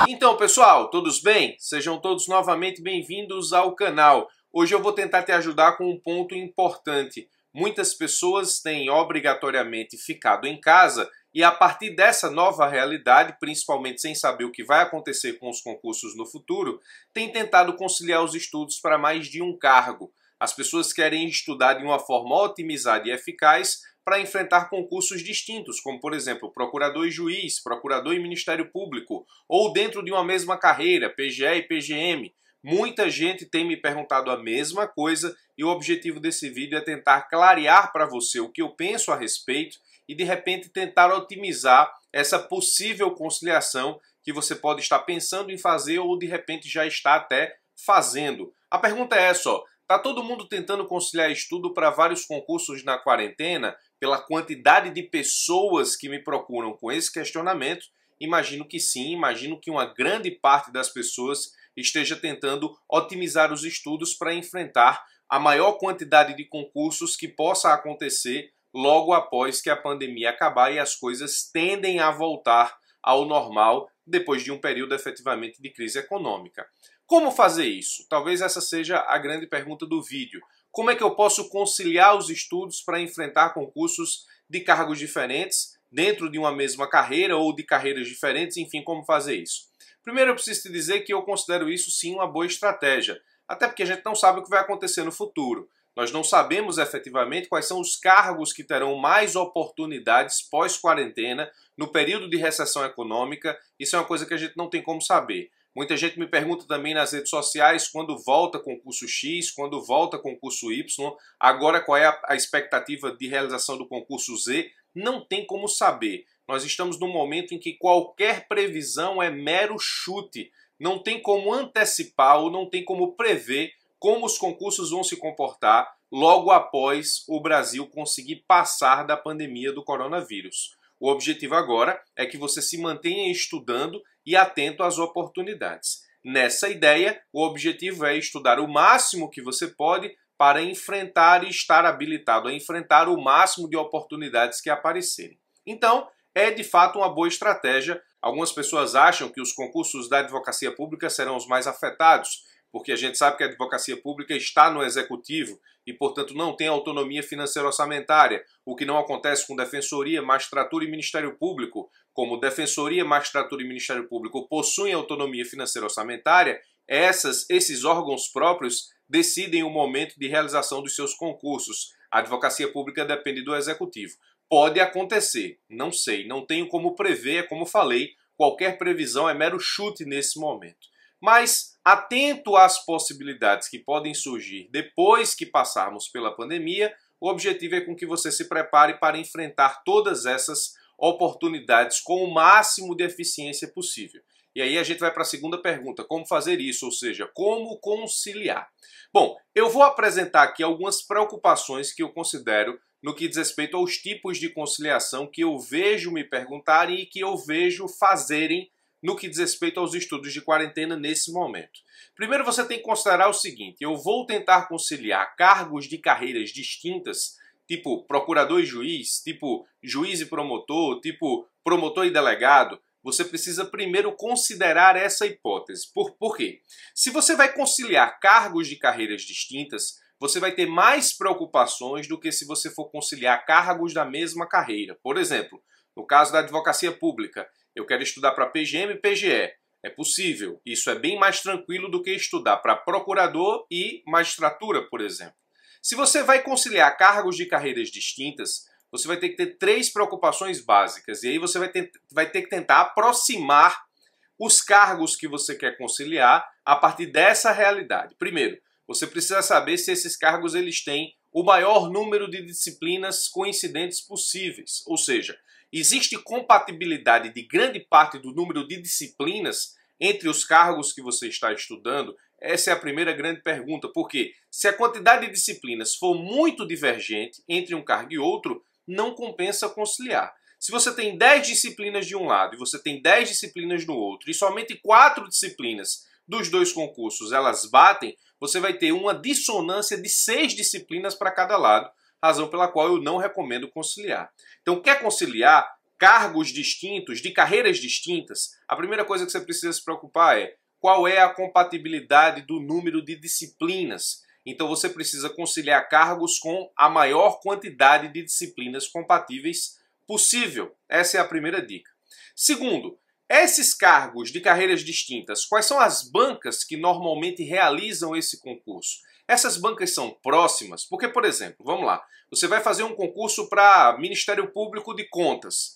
Então, pessoal, todos bem? Sejam todos novamente bem-vindos ao canal. Hoje eu vou tentar te ajudar com um ponto importante. Muitas pessoas têm obrigatoriamente ficado em casa e a partir dessa nova realidade, principalmente sem saber o que vai acontecer com os concursos no futuro, têm tentado conciliar os estudos para mais de um cargo. As pessoas querem estudar de uma forma otimizada e eficaz para enfrentar concursos distintos, como por exemplo procurador e juiz, procurador e Ministério Público, ou dentro de uma mesma carreira, PGE e PGM. Muita gente tem me perguntado a mesma coisa e o objetivo desse vídeo é tentar clarear para você o que eu penso a respeito e de repente tentar otimizar essa possível conciliação que você pode estar pensando em fazer ou de repente já está até fazendo. A pergunta é essa, ó. Tá todo mundo tentando conciliar estudo para vários concursos na quarentena? Pela quantidade de pessoas que me procuram com esse questionamento, imagino que sim, imagino que uma grande parte das pessoas esteja tentando otimizar os estudos para enfrentar a maior quantidade de concursos que possa acontecer logo após que a pandemia acabar e as coisas tendem a voltar ao normal depois de um período efetivamente de crise econômica. Como fazer isso? Talvez essa seja a grande pergunta do vídeo. Como é que eu posso conciliar os estudos para enfrentar concursos de cargos diferentes, dentro de uma mesma carreira ou de carreiras diferentes, enfim, como fazer isso? Primeiro eu preciso te dizer que eu considero isso sim uma boa estratégia, até porque a gente não sabe o que vai acontecer no futuro. Nós não sabemos efetivamente quais são os cargos que terão mais oportunidades pós-quarentena, no período de recessão econômica. Isso é uma coisa que a gente não tem como saber. Muita gente me pergunta também nas redes sociais quando volta concurso X, quando volta concurso Y, agora qual é a expectativa de realização do concurso Z. Não tem como saber. Nós estamos num momento em que qualquer previsão é mero chute. Não tem como antecipar ou não tem como prever como os concursos vão se comportar logo após o Brasil conseguir passar da pandemia do coronavírus. O objetivo agora é que você se mantenha estudando e atento às oportunidades. Nessa ideia, o objetivo é estudar o máximo que você pode para enfrentar e estar habilitado a enfrentar o máximo de oportunidades que aparecerem. Então, é de fato uma boa estratégia. Algumas pessoas acham que os concursos da advocacia pública serão os mais afetados, porque a gente sabe que a advocacia pública está no executivo e, portanto, não tem autonomia financeira orçamentária, o que não acontece com Defensoria, Magistratura e Ministério Público. Como Defensoria, Magistratura e Ministério Público possuem autonomia financeira orçamentária, esses órgãos próprios decidem o momento de realização dos seus concursos. A advocacia pública depende do executivo. Pode acontecer, não sei, não tenho como prever, como falei, qualquer previsão é mero chute nesse momento. Mas, atento às possibilidades que podem surgir depois que passarmos pela pandemia, o objetivo é com que você se prepare para enfrentar todas essas oportunidades com o máximo de eficiência possível. E aí a gente vai para a segunda pergunta, como fazer isso, ou seja, como conciliar? Bom, eu vou apresentar aqui algumas preocupações que eu considero no que diz respeito aos tipos de conciliação que eu vejo me perguntarem e que eu vejo fazerem no que diz respeito aos estudos de quarentena nesse momento. Primeiro você tem que considerar o seguinte, eu vou tentar conciliar cargos de carreiras distintas, tipo procurador e juiz, tipo juiz e promotor, tipo promotor e delegado. Você precisa primeiro considerar essa hipótese. Por quê? Se você vai conciliar cargos de carreiras distintas, você vai ter mais preocupações do que se você for conciliar cargos da mesma carreira. Por exemplo, no caso da advocacia pública, eu quero estudar para PGM e PGE. É possível. Isso é bem mais tranquilo do que estudar para procurador e magistratura, por exemplo. Se você vai conciliar cargos de carreiras distintas, você vai ter que ter três preocupações básicas. E aí você vai ter que tentar aproximar os cargos que você quer conciliar a partir dessa realidade. Primeiro, você precisa saber se esses cargos eles têm o maior número de disciplinas coincidentes possíveis. Ou seja, existe compatibilidade de grande parte do número de disciplinas entre os cargos que você está estudando? Essa é a primeira grande pergunta, porque se a quantidade de disciplinas for muito divergente entre um cargo e outro, não compensa conciliar. Se você tem 10 disciplinas de um lado e você tem 10 disciplinas no outro, e somente 4 disciplinas dos dois concursos elas batem, você vai ter uma dissonância de 6 disciplinas para cada lado, razão pela qual eu não recomendo conciliar. Então, quer conciliar? cargos distintos, de carreiras distintas, a primeira coisa que você precisa se preocupar é qual é a compatibilidade do número de disciplinas. Então você precisa conciliar cargos com a maior quantidade de disciplinas compatíveis possível. Essa é a primeira dica. Segundo, esses cargos de carreiras distintas, quais são as bancas que normalmente realizam esse concurso? Essas bancas são próximas, porque, por exemplo, vamos lá, você vai fazer um concurso para Ministério Público de Contas.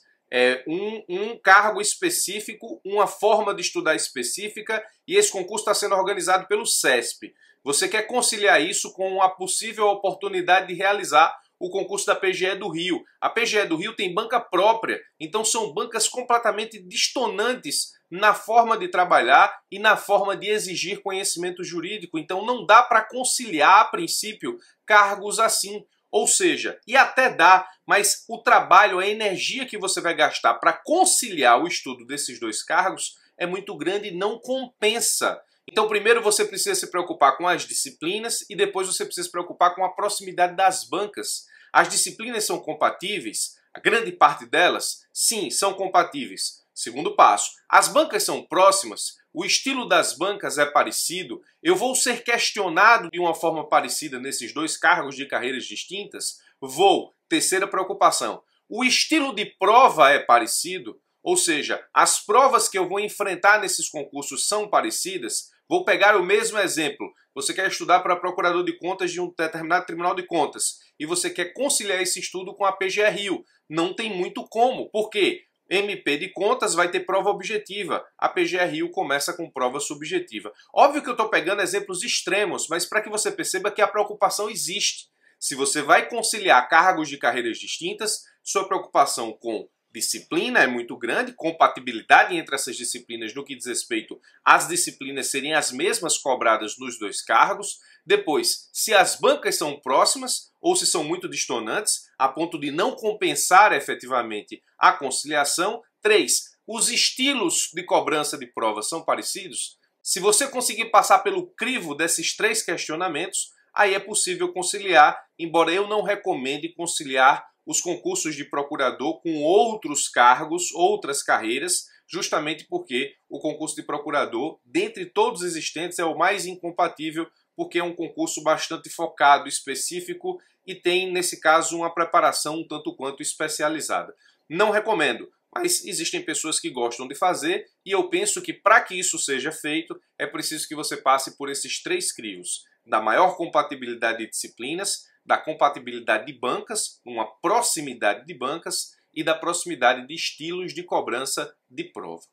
Um cargo específico, uma forma de estudar específica, e esse concurso está sendo organizado pelo CESP. Você quer conciliar isso com a possível oportunidade de realizar o concurso da PGE do Rio. A PGE do Rio tem banca própria, então são bancas completamente distonantes na forma de trabalhar e na forma de exigir conhecimento jurídico. Então não dá para conciliar, a princípio, cargos assim. Ou seja, e até dá, mas o trabalho, a energia que você vai gastar para conciliar o estudo desses dois cargos é muito grande e não compensa. Então primeiro você precisa se preocupar com as disciplinas e depois você precisa se preocupar com a proximidade das bancas. As disciplinas são compatíveis? A grande parte delas, sim, são compatíveis. Segundo passo, as bancas são próximas? O estilo das bancas é parecido? Eu vou ser questionado de uma forma parecida nesses dois cargos de carreiras distintas? Vou. Terceira preocupação. O estilo de prova é parecido? Ou seja, as provas que eu vou enfrentar nesses concursos são parecidas? Vou pegar o mesmo exemplo. Você quer estudar para procurador de contas de um determinado tribunal de contas e você quer conciliar esse estudo com a PGE Rio. Não tem muito como. Por quê? MP de contas vai ter prova objetiva, a PGE Rio começa com prova subjetiva. Óbvio que eu estou pegando exemplos extremos, mas para que você perceba que a preocupação existe. Se você vai conciliar cargos de carreiras distintas, sua preocupação com disciplina é muito grande, compatibilidade entre essas disciplinas no que diz respeito às disciplinas serem as mesmas cobradas nos dois cargos. Depois, se as bancas são próximas ou se são muito distonantes, a ponto de não compensar efetivamente a conciliação. 3. Os estilos de cobrança de prova são parecidos? Se você conseguir passar pelo crivo desses 3 questionamentos, aí é possível conciliar, embora eu não recomende conciliar os concursos de procurador com outros cargos, outras carreiras, justamente porque o concurso de procurador, dentre todos os existentes, é o mais incompatível, porque é um concurso bastante focado, específico e tem, nesse caso, uma preparação um tanto quanto especializada. Não recomendo, mas existem pessoas que gostam de fazer e eu penso que para que isso seja feito, é preciso que você passe por esses 3 crivos, da maior compatibilidade de disciplinas, da compatibilidade de bancas, uma proximidade de bancas e da proximidade de estilos de cobrança de prova.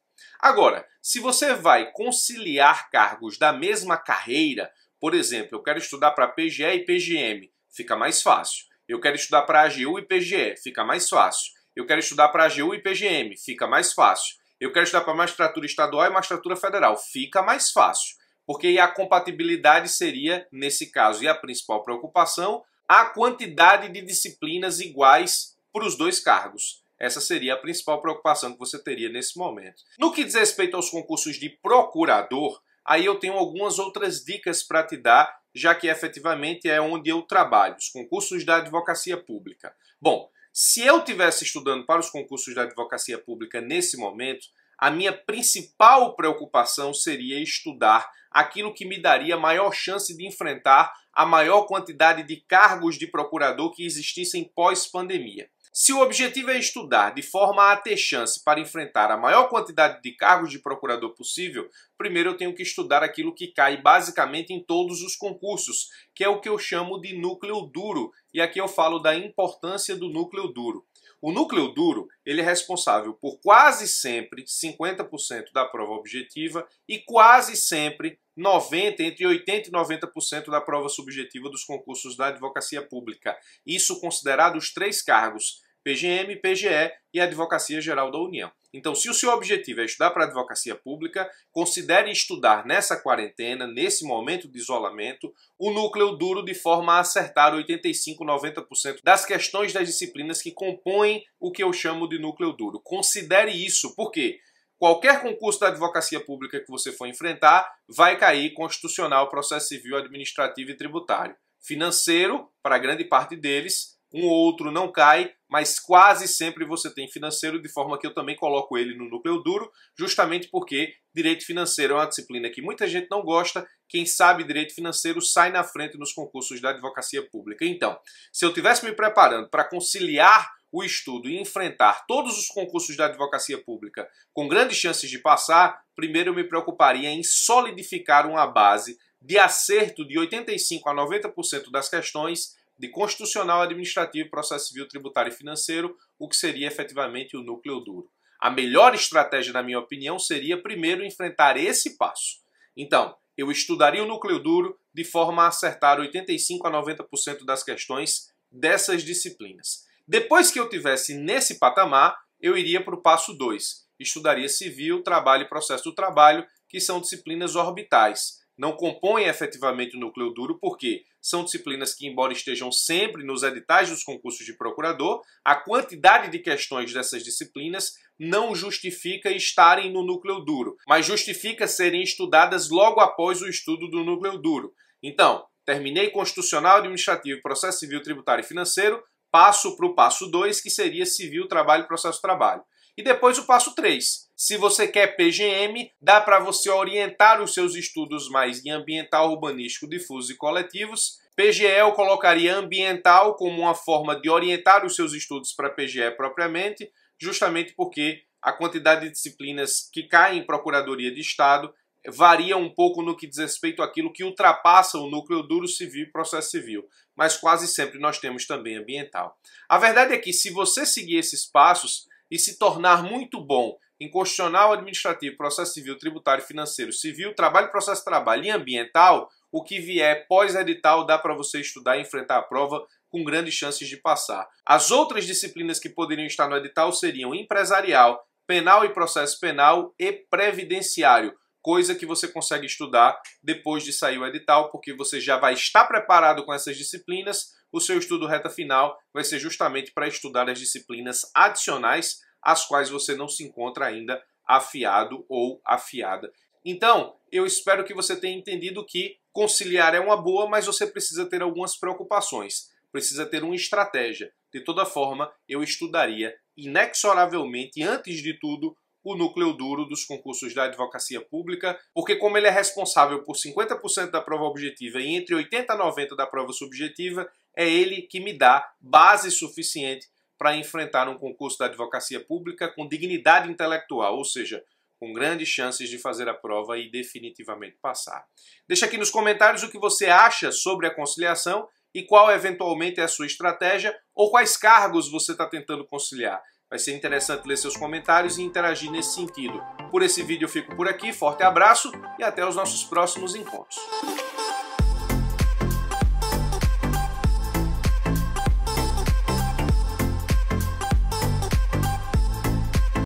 Agora, se você vai conciliar cargos da mesma carreira, por exemplo, eu quero estudar para PGE e PGM, fica mais fácil. Eu quero estudar para AGU e PGE, fica mais fácil. Eu quero estudar para AGU e PGM, fica mais fácil. Eu quero estudar para magistratura estadual e magistratura federal, fica mais fácil. Porque a compatibilidade seria, nesse caso, e a principal preocupação, a quantidade de disciplinas iguais para os 2 cargos. Essa seria a principal preocupação que você teria nesse momento. No que diz respeito aos concursos de procurador, aí eu tenho algumas outras dicas para te dar, já que efetivamente é onde eu trabalho, os concursos da advocacia pública. Bom, se eu estivesse estudando para os concursos da advocacia pública nesse momento, a minha principal preocupação seria estudar aquilo que me daria maior chance de enfrentar a maior quantidade de cargos de procurador que existissem pós-pandemia. Se o objetivo é estudar de forma a ter chance para enfrentar a maior quantidade de cargos de procurador possível, primeiro eu tenho que estudar aquilo que cai basicamente em todos os concursos, que é o que eu chamo de núcleo duro, e aqui eu falo da importância do núcleo duro. O núcleo duro, ele é responsável por quase sempre 50% da prova objetiva e quase sempre 90%, entre 80% e 90% da prova subjetiva dos concursos da advocacia pública. Isso considerado os 3 cargos, PGM, PGE e Advocacia Geral da União. Então, se o seu objetivo é estudar para a advocacia pública, considere estudar nessa quarentena, nesse momento de isolamento, o núcleo duro de forma a acertar 85% a 90% das questões das disciplinas que compõem o que eu chamo de núcleo duro. Considere isso, porque qualquer concurso da advocacia pública que você for enfrentar vai cair constitucional, processo civil, administrativo e tributário. Financeiro, para grande parte deles, um ou outro não cai, mas quase sempre você tem financeiro, de forma que eu também coloco ele no núcleo duro, justamente porque direito financeiro é uma disciplina que muita gente não gosta. Quem sabe direito financeiro sai na frente nos concursos da advocacia pública. Então, se eu estivesse me preparando para conciliar o estudo e enfrentar todos os concursos da advocacia pública com grandes chances de passar, primeiro eu me preocuparia em solidificar uma base de acerto de 85% a 90% das questões de constitucional, administrativo, processo civil, tributário e financeiro, o que seria efetivamente o núcleo duro. A melhor estratégia, na minha opinião, seria primeiro enfrentar esse passo. Então, eu estudaria o núcleo duro de forma a acertar 85% a 90% das questões dessas disciplinas. Depois que eu tivesse nesse patamar, eu iria para o passo 2. Estudaria civil, trabalho e processo do trabalho, que são disciplinas orbitais. Não compõem efetivamente o núcleo duro, porque são disciplinas que, embora estejam sempre nos editais dos concursos de procurador, a quantidade de questões dessas disciplinas não justifica estarem no núcleo duro, mas justifica serem estudadas logo após o estudo do núcleo duro. Então, terminei constitucional, administrativo, processo civil, tributário e financeiro, passo para o passo 2, que seria civil, trabalho e processo trabalho. E depois o passo 3. Se você quer PGM, dá para você orientar os seus estudos mais em ambiental, urbanístico, difusos e coletivos. PGE eu colocaria ambiental como uma forma de orientar os seus estudos para PGE propriamente, justamente porque a quantidade de disciplinas que caem em Procuradoria de Estado varia um pouco no que diz respeito àquilo que ultrapassa o núcleo duro civil e processo civil, mas quase sempre nós temos também ambiental. A verdade é que se você seguir esses passos e se tornar muito bom em constitucional, administrativo, processo civil, tributário, financeiro, civil, trabalho, processo de trabalho e ambiental, o que vier pós-edital dá para você estudar e enfrentar a prova com grandes chances de passar. As outras disciplinas que poderiam estar no edital seriam empresarial, penal e processo penal e previdenciário, coisa que você consegue estudar depois de sair o edital, porque você já vai estar preparado com essas disciplinas. O seu estudo reta final vai ser justamente para estudar as disciplinas adicionais às quais você não se encontra ainda afiado ou afiada. Então, eu espero que você tenha entendido que conciliar é uma boa, mas você precisa ter algumas preocupações. Precisa ter uma estratégia. De toda forma, eu estudaria inexoravelmente, antes de tudo, o núcleo duro dos concursos da advocacia pública, porque como ele é responsável por 50% da prova objetiva e entre 80% a 90% da prova subjetiva, é ele que me dá base suficiente para enfrentar um concurso da advocacia pública com dignidade intelectual, ou seja, com grandes chances de fazer a prova e definitivamente passar. Deixa aqui nos comentários o que você acha sobre a conciliação e qual eventualmente é a sua estratégia ou quais cargos você está tentando conciliar. Vai ser interessante ler seus comentários e interagir nesse sentido. Por esse vídeo eu fico por aqui, forte abraço e até os nossos próximos encontros.